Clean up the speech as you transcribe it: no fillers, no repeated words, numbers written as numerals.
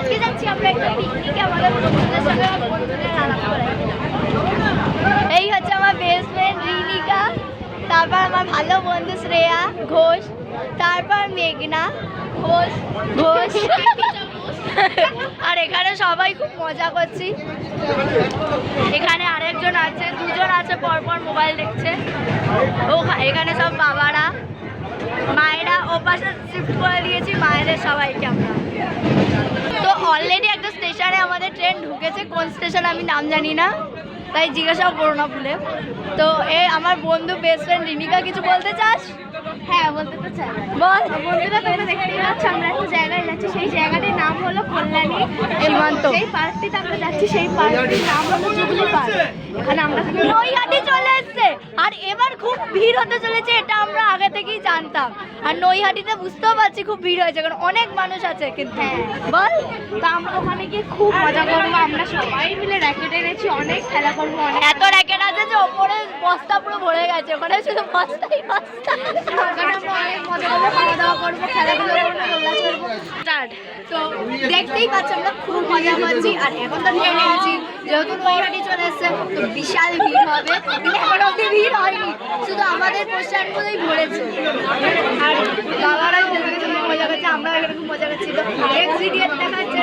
আজকে যাচ্ছি আমরা একটা পিকনিকে আমাদের বন্ধুদের সঙ্গে বন্ধুদের আলাপ করে। এই হচ্ছে আমার বেস্ট ফ্রেন্ড রিনিকা, তারপর আমার ভালো বন্ধু শ্রেয়া ঘোষ, তারপর মেঘনা ঘোষ ঘোষ আর এখানে সবাই খুব মজা করছি। এখানে আরেকজন আছে, দুজন আছে পরপর মোবাইল দেখছে। ও এখানে সব বাবারা মায়েরা ও পাশে শিফট করে দিয়েছি মায়েদের সবাইকে আমরা। তো অলরেডি একটা স্টেশনে আমাদের ট্রেন ঢুকেছে, কোন স্টেশন আমি নাম জানি না, তাই জিজ্ঞাসাও করো না ভুলে। তো আমার বন্ধু বেস্ট ফ্রেন্ড রিনিকা, কিছু বলতে চাস? হ্যাঁ, বলতে তো চাই। বল। বন্ধুরা, তোমরা দেখতেই পাচ্ছ আমরা একটা জায়গায় যাচ্ছি, সেই জায়গাটির নাম হলো কল্যাণী সীমান্ত। সেই পার্কটিতে আমরা যাচ্ছি, সেই পার্কটির নাম হলো জুবলি পার্ক। এখানে আমরা নৈহাটি চলে এসছে আর এবার খুব ভিড় হতে চলেছে, এটা আমরা আগে থেকেই জানতাম। আর নৈহাটিতে বুঝতেও পারছি খুব ভিড় হয়েছে, কারণ অনেক মানুষ আছে। কিন্তু হ্যাঁ, বল। তা আমরা ওখানে গিয়ে খুব মজা করবো। আমরা সবাই মিলে র্যাকেট এনেছি, অনেক খেলা করবো, অনেক এত র্যাকেট আছে যে ওপরে বস্তা পুরো ভরে গেছে, ওখানে শুধু বস্তাই বস্তা। ওখানে আমরা অনেক মজা করবো, খাওয়া দাওয়া করবো, খেলাধুলো করবো, দোলনা চড়বো। তো দেখতেই পাচ্ছি আমরা খুব মজা করছি। আর এখন তো ট্রেনে গেছি, যেহেতু নৈহাটি চলে এসছে তো বিশাল ভিড় হবে, কিন্তু এখন অব্দি ভিড় হয়নি, শুধু আমাদের পোস্টারগুলোই ভরেছে। আর বাবারা মজা করছে, আমরা এরকম মজা করছি। তো নেক্সট ভিডিও দেখা হচ্ছে।